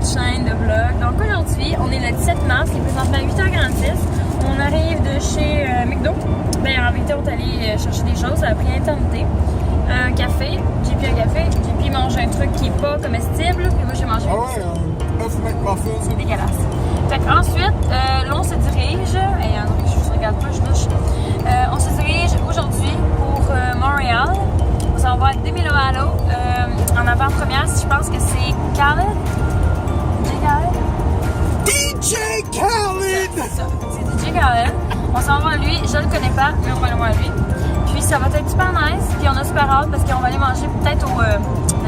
notre chaîne de vlog. Donc aujourd'hui, on est le 17 mars, il est présentement 8h46. On arrive de chez McDo. Ben en vérité, on est allé chercher des choses, ça a pris éternité. Un café, j'ai pris un café, j'ai mange un truc qui est pas comestible, puis moi j'ai mangé un œuf McMuffin. C'est dégueulasse. Fait qu'ensuite, là on se dirige, et je ne regarde pas, je louche. On se dirige aujourd'hui pour Montréal. On s'en va à Demi Lovato en avant-première, je pense que c'est Khaled. DJ Khaled! C'est ça, c'est DJ Khaled. On s'en va à lui, je le connais pas, mais on va aller voir lui. Puis ça va être super nice, puis on a super hâte parce qu'on va aller manger peut-être au... on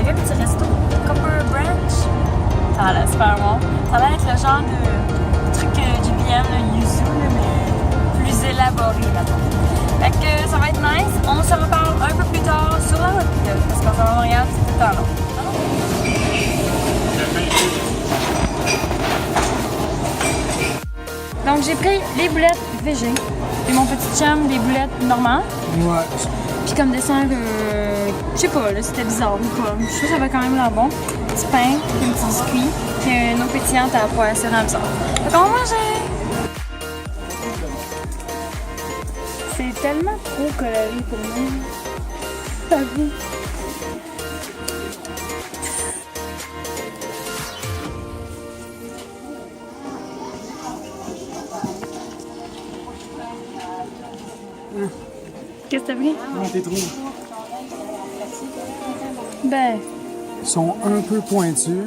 avait un petit resto, Copper Branch. Ça a l'air super bon. Ça va être le genre de truc GPM, le yuzu, mais plus élaboré là-bas. Fait que ça va être nice. On se reparle un peu plus tard sur la route, parce qu'on s'en va à Montréal, c'est tout le temps long. Donc j'ai pris les boulettes végé et mon petit chum des boulettes normales. Ouais. Puis comme dessert, je sais pas, là, c'était bizarre ou quoi. Je trouve que ça va quand même l'air bon. Un petit pain, un petit biscuit, puis une eau pétillante à la poêle, c'est vraiment bizarre. Fait qu'on va manger! C'est tellement trop coloré pour moi. Pas vu. Qu'est-ce que t'as pris? Comment t'es trouvé? Ben. Ils sont un peu pointus.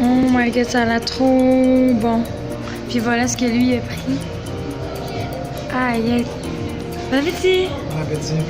Oh my god, ça a l'air trop bon. Puis voilà ce que lui a pris. Aïe, aïe. Bon appétit! Bon appétit.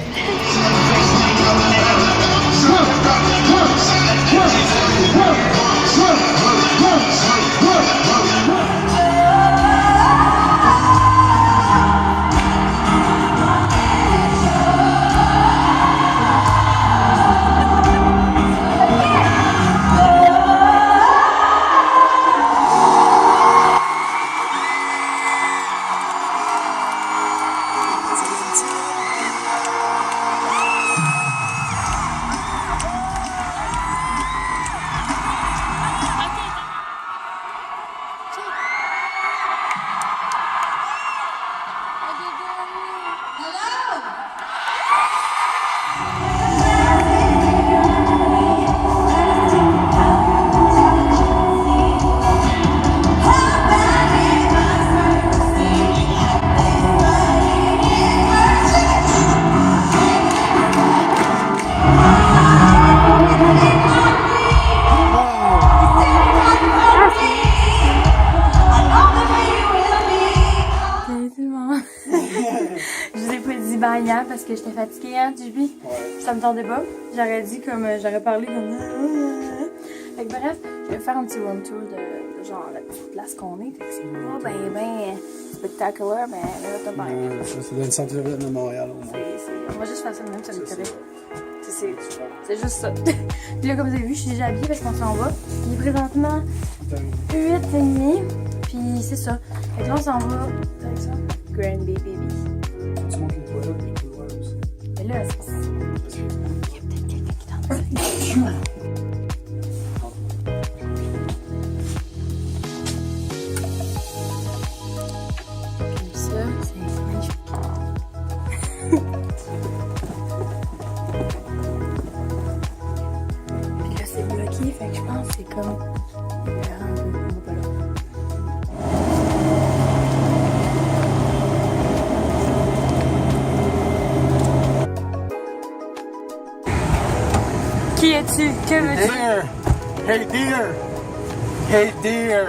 Parce que j'étais fatiguée, hein, JB? Ouais. Ça me tentait pas. J'aurais dit comme, j'aurais parlé comme... Fait que bref, je vais faire un petit room tour de genre la petite place qu'on est. C'est pas ben spectaculaire, mais là, t'as bien. Ça, c'est dans le centre-ville de Montréal, au moins. On va juste faire ça de même, ça me ferait. C'est juste ça. Puis là, comme vous avez vu, je suis déjà habillée parce qu'on s'en va. Il est présentement 8h30. Puis c'est ça. Fait que là, on s'en va. Avec ça? Grand Baby. Tu montres les toilettes et les couloirs aussi. Mais là, c'est... Il y a peut-être quelqu'un qui est dans le Comme ça, c'est magnifique. Puis là, c'est bloqué, fait que je pense que c'est comme... Qui es-tu? Que veux-tu? Dear! Hey dear! Hey dear!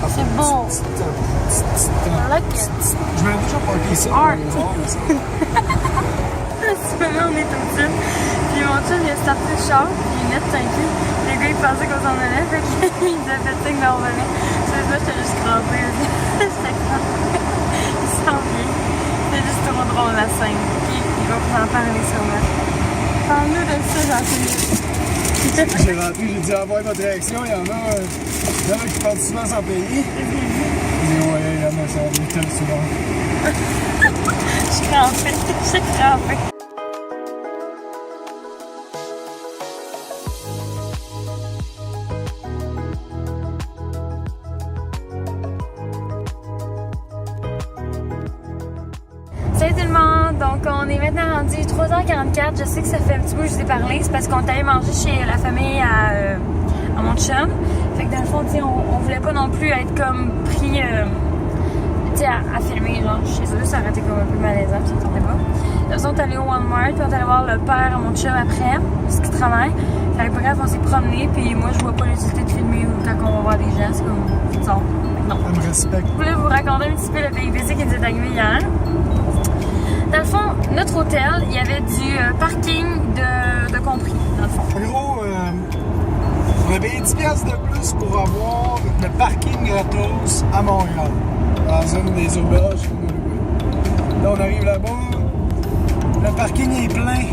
C'est beau! I like it! Je m'avais déjà parqué ça. Art! Là, on est tout petit. Puis mon chum, il a starté le char, puis il est tanké. Le gars, il pensait qu'on s'en allait, fait qu'il nous a fait signe d'en revenir. C'est moi, j'étais juste crampée. J'étais crampée. Il s'en vient. C'est juste trop drôle la scène. Puis il va vous en parler sûrement. Parle-nous de ça, Jean-Philippe. J'ai rentré, j'ai dit envoyer votre réaction. Il y en a qui partent souvent sans payer. Mais ouais, il y en a ça va être tel souvent. Je suis crampée. Je suis crampée. Salut tout le monde! Donc on est maintenant rendu 3h44. Je sais que ça fait un petit peu que je vous ai parlé. C'est parce qu'on est allé manger chez la famille à mon chum. Fait que dans le fond, on voulait pas non plus être comme pris à filmer genre chez eux. Ça aurait été comme un peu malaisant, puis ça ne tentait pas. Nous on est allé au Walmart, puis on est allé voir le père à mon chum après, parce qu'il travaille. Fait que bref, on s'est promené, puis moi je vois pas l'utilité de filmer quand on va voir des gens. C'est comme bizarre. Non. Ça me respecte. Je voulais vous raconter un petit peu le péripétie qui nous est arrivé hier. Dans le fond, notre hôtel, il y avait du parking de compris, dans le fond. En gros, on a payé 10$ de plus pour avoir le parking gratos à Montréal, dans une des auberges qu'on a louées. Là, on arrive là-bas, le parking est plein.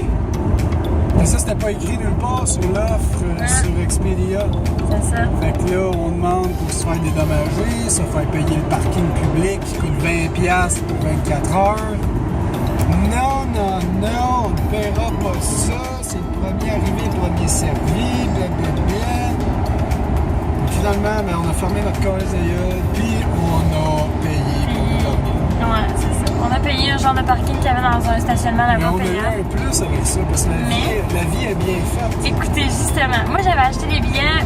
Mais ça, c'était pas écrit nulle part sur l'offre sur Expedia. C'est ça. Fait que là, on demande pour se faire dédommager, se faire payer le parking public qui coûte 20$ pour 24 heures. Non, non, non, on ne paiera pas ça. C'est le premier arrivé, le premier servi, blablabla. Finalement, on a fermé notre case d'ailleurs, puis on a payé pour le dormir. Ouais, c'est ça. On a payé un genre de parking qu'il y avait dans un stationnement Mais là-bas on a eu payant. un plus avec ça, parce que la vie est bien faite. Écoutez, justement, moi j'avais acheté des billets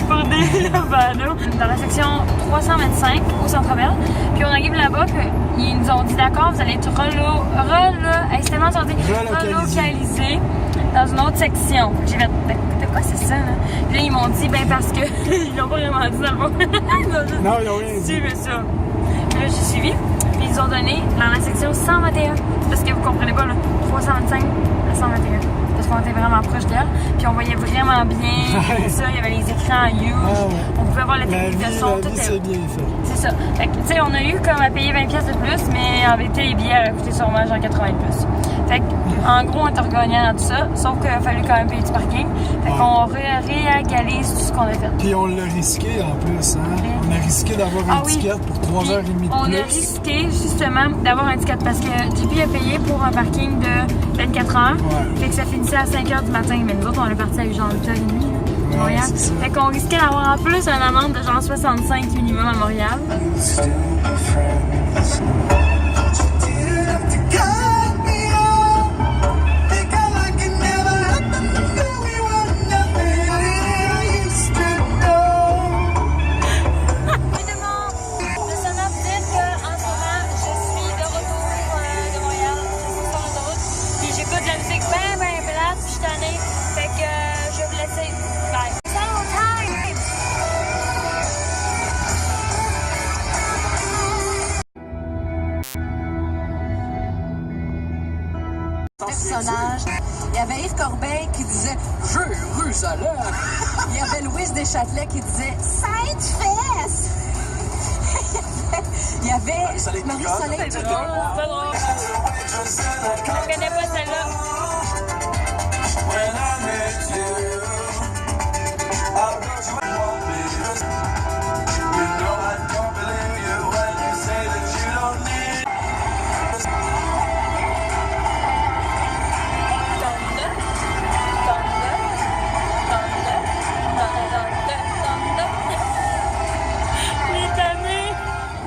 pour des Lovano dans la section 325 au Centre-Bell. Puis on arrive là-bas, puis ils nous ont dit d'accord, vous allez être relocalisé dans une autre section. J'ai fait, de quoi c'est ça, là? Puis là, ils m'ont dit, ben parce que ils l'ont pas vraiment dit dans le fond. Non, ils n'ont rien dit. Suivez ça. Puis là, j'ai suivi. Puis ils ont donné dans la section 121. Parce que vous comprenez pas, là, 325 à 121. Parce qu'on était vraiment proche d'elle. Puis on voyait vraiment bien tout ça. Il y avait les écrans huge. Ah ouais. On pouvait voir la technique de son. La Tout vie, c'est bien fait. C'est ça. Fait que, tu sais, on a eu comme à payer 20$ de plus, mais en vérité, les billets auraient coûté sûrement genre 80$ de plus. Fait que, en gros, on était regagnant dans tout ça, sauf qu'il a fallu quand même payer du parking. Fait qu'on réégalise tout ce qu'on a fait. Puis on l'a risqué en plus, hein? On a risqué d'avoir un ticket pour 3h30 de plus. On a risqué justement d'avoir un ticket parce que JP a payé pour un parking de 24 heures. Ouais. Fait que ça finissait à 5h du matin, mais nous autres, on est parti à genre 8h30. Ouais, c'est ça. Fait qu'on risquait d'avoir en plus un amende de genre 65 minimum à Montréal. Personnage. Il y avait Yves Corbeil qui disait Jérusalem. Il y avait Louise Deschâtelet qui disait Sainte-Fesse. Il y avait Marie-Soleil. C'est drôle, c'est pas drôle. Je connais pas celle-là.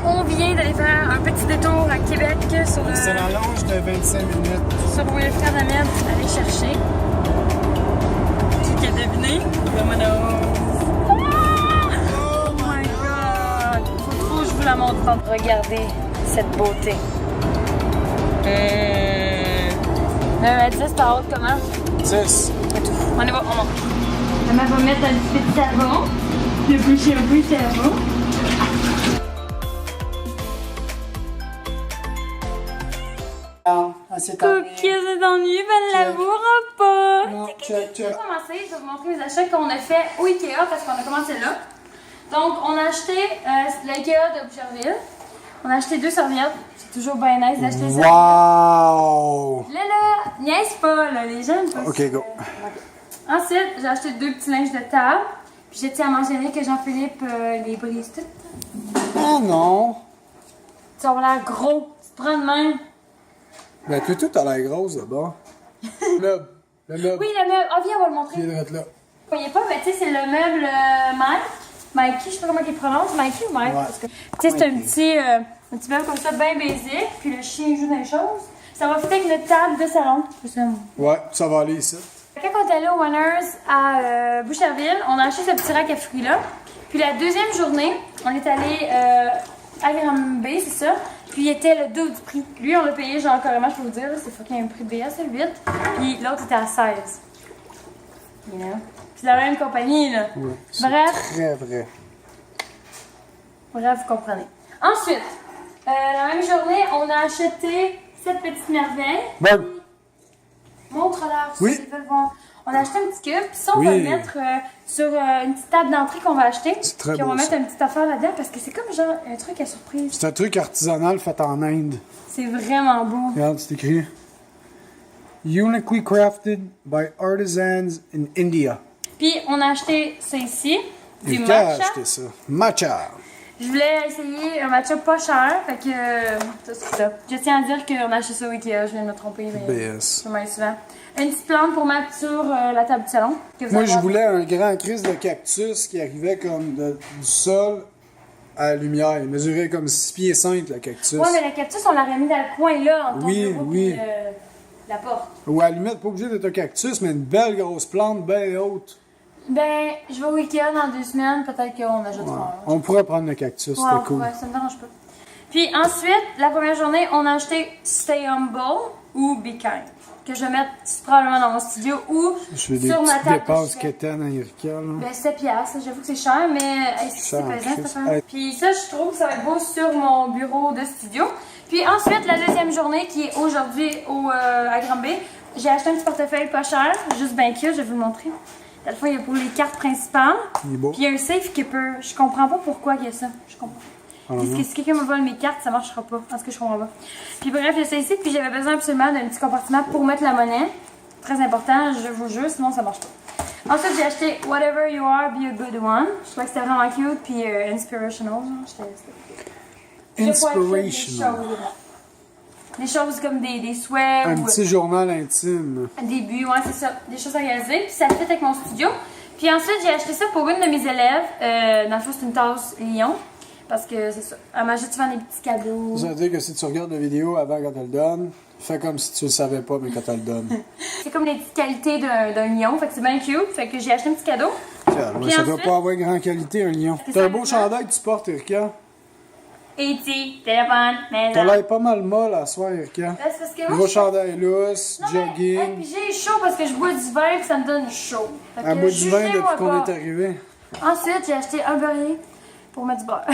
On vient d'aller faire un petit détour à Québec sur le... C'est la longe de 25 minutes. Sur Wilfred Ahmed, aller chercher. Qui a deviné? Domino's. Oh my god! Faut trop que je vous la montre. Regardez cette beauté. Elle dit c'était haute comment? 10. On y va, on monte. Maman va mettre un petit peu de savon. Le boucher un peu de savon. Cookie, c'est ennuyé, elle ne l'avouera pas. Non, check. Pour commencer, je vais vous montrer les achats qu'on a fait au Ikea parce qu'on a commencé là. Donc, on a acheté l'Ikea de Boucherville. On a acheté 2 serviettes. C'est toujours bien nice d'acheter ça. Wow! Là, niaise pas, là, les gens aiment pas Ok, ça. go. Ensuite, j'ai acheté 2 petits linges de table. Puis j'ai dit à mentionner que Jean-Philippe les brise tout. Ah non! Tu vas avoir l'air gros. Tu te prends de même. Ben, tout a l'air grosse là-bas. Le meuble. Le meuble. Oui, le meuble. Ah, viens, on va le montrer. Qui est direct là. Vous voyez pas, mais tu sais, c'est le meuble Mike. Mikey, je sais pas comment il prononce. Mikey ou Mike? Ouais. Parce que, tu sais, c'est un petit meuble comme ça, bien basique. Puis le chien joue dans les choses. Ça va fitter avec notre table de salon. Ouais, ça va aller ici. Quand on est allé au Winners à Boucherville, on a acheté ce petit rack à fruits-là. Puis la deuxième journée, on est allé à Granby, c'est ça. Puis il était le double du prix. Lui, on l'a payé, genre carrément, je peux vous dire, c'est fucking un prix de assez 8. Puis l'autre était à 16. You know? C'est la même compagnie, là. Ouais, Bref. Très vrai. Bref, vous comprenez. Ensuite, la même journée, on a acheté cette petite merveille. Bon. Montre-leur si Oui. ils veulent voir. On a acheté un petit cube, puis ça, on Oui. va le mettre sur une petite table d'entrée qu'on va acheter. C'est très puis on va beau, mettre ça. une petite affaire là-dedans parce que c'est comme genre un truc à surprise. C'est un truc artisanal fait en Inde. C'est vraiment beau. Regarde, c'est écrit. Uniquely crafted by artisans in India. Puis on a acheté ça ici, du Et qui a matcha. acheté ça? Matcha. Je voulais essayer un matcha pas cher, fait que ça, c'est ça. Je tiens à dire qu'on a acheté ça au Ikea, je viens de me tromper, mais BS. je m'en souvent. Une petite plante pour mettre sur la table du salon. Que vous Moi, allez je voir. voulais un grand crise de cactus qui arrivait comme du sol à la lumière. Il mesurait comme 6 pieds 5, le cactus. Ouais, mais le cactus, on l'aurait mis dans le coin là, entre Oui, ton bureau oui. et la porte. Ou à la limite, pas obligé d'être un cactus, mais une belle grosse plante, bien haute. Ben, je vais au Ikea dans 2 semaines, peut-être qu'on ajoutera Ouais. un. On pourrait prendre le cactus, Ouais, c'était cool. ouais, ça me dérange pas. Puis ensuite, la première journée, on a acheté Stay Humble ou Be Kind, que je vais mettre probablement dans mon studio ou Je fais des sur ma petites table. dépenses quétaines à Erika, là. Ben, 7 piastres, j'avoue que c'est cher, mais hey, c'est Cher, pesant cette Christ. affaire. Hey. Puis ça, je trouve que ça va être beau sur mon bureau de studio. Puis ensuite, la deuxième journée, qui est aujourd'hui à Granby, j'ai acheté un petit portefeuille pas cher, juste bien cute, je vais vous le montrer. Dans le fond, il y a pour les cartes principales. Il est beau. Puis il y a un safe qui peut. Je comprends pas pourquoi il y a ça. Je comprends. Parce que si quelqu'un me vole mes cartes, ça marchera pas. Parce que je comprends pas. Puis bref, il y a ça ici. Puis j'avais besoin absolument d'un petit compartiment pour mettre la monnaie. Très important, je vous jure, sinon ça marche pas. Ensuite, j'ai acheté Whatever You Are, Be a Good One. Je trouvais que c'était vraiment cute. Puis inspirational. Genre. Inspirational. Des choses comme des souhaits Un ou petit journal intime. des buts, ouais, c'est ça. Des choses à réaliser. Puis ça fait avec mon studio. Puis ensuite, j'ai acheté ça pour une de mes élèves. Dans le fond, c'est une tasse Lion. Parce que c'est ça. Elle m'achète souvent des petits cadeaux. Ça veut dire que si tu regardes la vidéo avant quand elle le donne, fais comme si tu le savais pas, mais quand elle le donne. C'est comme les petites qualités d'un lion. Fait que c'est bien cute. Fait que j'ai acheté un petit cadeau. Calme, Puis ça doit ensuite- pas avoir grande qualité, un lion. C'est T'as un ça, beau ça. chandail que tu portes, Erika. E.T., téléphone, maison. T'as l'air pas mal molle à soir, Erika. Là, c'est parce que moi, Gros je- chandail lousse, Non, mais, hey, jogging. puis j'ai chaud parce que je bois du vin et ça me donne chaud. Fait À que bout du vin depuis jugez-moi qu'on pas. est arrivé. Ensuite, j'ai acheté un beurre pour mettre du beurre.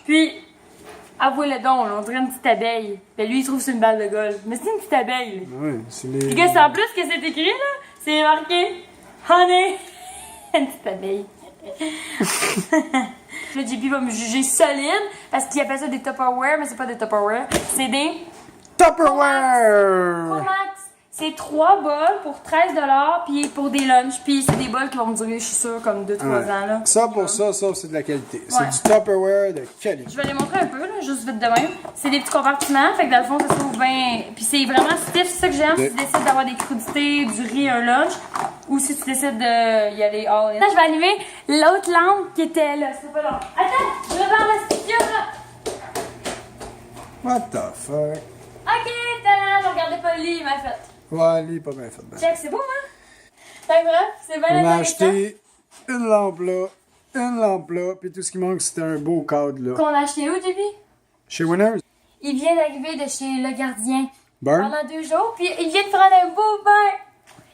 Puis, avouez-le donc, là, on dirait une petite abeille. Ben lui, il trouve que c'est une balle de golf. Mais c'est une petite abeille. Là. Oui, c'est les. Puis, qu'est-ce en plus que c'est écrit, là? C'est marqué Honey. Une petite abeille. Le JP va me juger solide parce qu'il appelle ça des Tupperware, mais c'est pas des Tupperware. C'est des Tupperware! Comax. C'est 3 bols pour 13$, puis pour des lunchs. Puis c'est des bols qui vont me durer, je suis sûre, comme 2-3 Ouais. ans. Là. Ça, pour ça, c'est de la qualité. Ouais. C'est du Tupperware de qualité. Je vais les montrer un peu, là, juste vite de même. C'est des petits compartiments, fait que dans le fond, ça se trouve bien. Puis c'est vraiment stiff, c'est ça que j'aime. Si tu décides d'avoir des crudités, du riz, un lunch, ou si tu décides d'y aller all in. Là, je vais allumer l'autre lampe qui était là. C'est pas long. Attends, je repars le studio là. What the fuck? Ok, tadam, je regardais pas le lit, il m'a fait. Ouais, lui, pas bien fait. Ben. Check, c'est beau, hein? Fait que bref, c'est bien On a intéressant. acheté une lampe là, puis tout ce qui manque, c'était un beau cadre là. Qu'on a acheté où, JP? Chez Winners? Il vient d'arriver de chez Le Gardien. Burn? Pendant 2 jours, puis il vient de prendre un beau bain.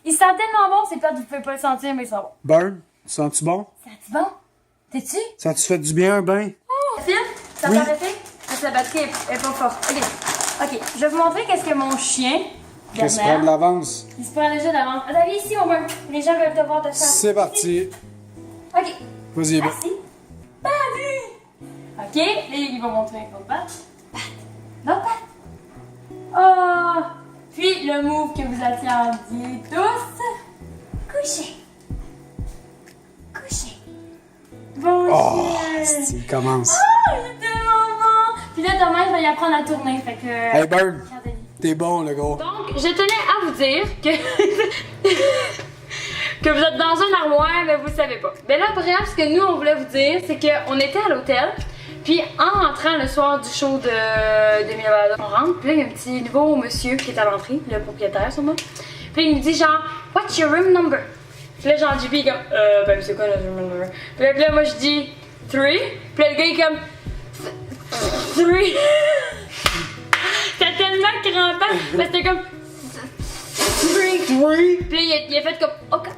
Il sent tellement bon, c'est plate, vous pouvez pas le sentir, mais il sent bon. Burn? Sens-tu bon? Sent-tu bon? T'es-tu? Ça te fait du bien, un bain? Film? Ça Oui. peut arrêter? Parce que la batterie est pas forte. Ok, je vais vous montrer qu'est-ce que mon chien, Qu'est-ce que tu prends de Bernard, l'avance? il se prend déjà d'avance. Attends, viens ici, mon bain. Les gens veulent te voir te faire. C'est parti. Ok. Vas-y, ben. Assis. Babu! Ok, et il va montrer l'autre patte. Patte. L'autre patte. Oh! Puis le move que vous attendiez tous. Coucher. Coucher. Bon Oh, chien. il commence. Ah, il est tellement bon. Puis là, demain, je vais y apprendre à tourner. Fait que. Hey, Bird, Regardez. t'es bon, le gros. Donc, je tenais à vous dire que. que vous êtes dans un armoire, mais vous le savez pas. Mais là, bref, ce que nous, on voulait vous dire, c'est qu'on était à l'hôtel. Puis en rentrant le soir du show de Demi Lovato, on rentre, puis là, il y a un petit nouveau monsieur qui est à l'entrée, le propriétaire, sûrement. Puis il nous dit genre, what's your room number? Puis là, genre, JP est comme, ben, c'est quoi notre room number? Puis là, moi, je dis, 3. Puis là, le gars, il est comme, 3. C'était tellement crampant, mais c'était comme, 3. Puis là, il a fait comme, ok.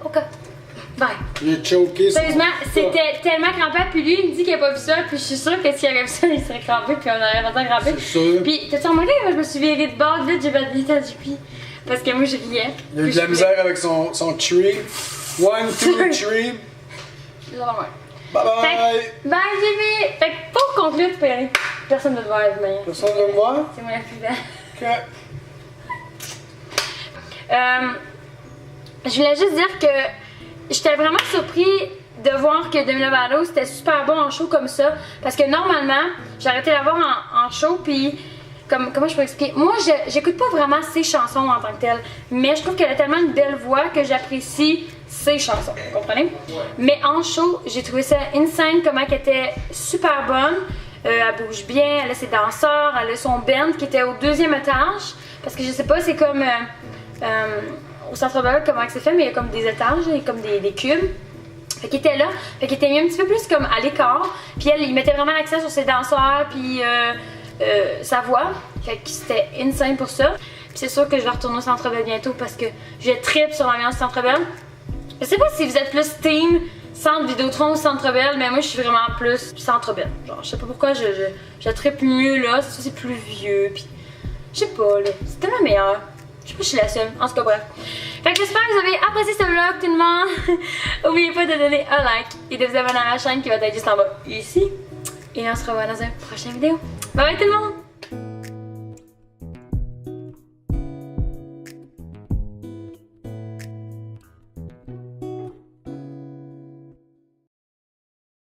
Bye. Il est choqué. Sérieusement, c'était tellement crampant. Puis lui, il me dit qu'il a pas vu ça. Puis je suis sûre que s'il avait vu ça, il serait crampé. Puis on aurait pas crampé. C'est sûr. Puis t'as-tu remarqué que je me suis virée de bord vite, j'ai fait vite à JP. Parce que moi, je riais. Il a eu de la misère avec son tree. 1, 2, 3. Bye bye. Bye, JP. Fait que pour conclure, tu peux y aller. Personne ne te voit, de toute manière. Personne veut me voir? C'est moi la plus belle. Ok. Je voulais juste dire que j'étais vraiment surpris de voir que Demi Lovato c'était super bon en show comme ça. Parce que normalement, j'ai arrêté de la voir en show, puis comment je peux expliquer? Moi, j'écoute pas vraiment ses chansons en tant que telles, mais je trouve qu'elle a tellement une belle voix que j'apprécie ses chansons, vous comprenez? Mais en show, j'ai trouvé ça insane, comment elle était super bonne. Elle bouge bien, elle a ses danseurs, elle a son band qui était au 2e étage. Parce que je sais pas, c'est comme au Centre Bell, comment c'est fait, mais il y a comme des étages, il y a comme des cubes. Fait qu'elle était là, fait qu'elle était mis un petit peu plus comme à l'écart. Puis elle, il mettait vraiment l'accent sur ses danseurs, puis sa voix. Fait que c'était insane pour ça. Puis c'est sûr que je vais retourner au Centre Bell bientôt parce que je trippe sur l'ambiance du Centre Bell. Je sais pas si vous êtes plus team Centre Vidéotron ou Centre Bell, mais moi je suis vraiment plus Centre Bell. Genre, je sais pas pourquoi je trippe mieux là, c'est plus vieux, puis je sais pas là, c'est tellement meilleur. Je sais pas si je suis la seule, en tout cas bref. Fait que j'espère que vous avez apprécié ce vlog tout le monde. N'oubliez pas de donner un like et de vous abonner à la chaîne qui va être juste en bas ici. Et on se revoit dans une prochaine vidéo. Bye bye tout le monde!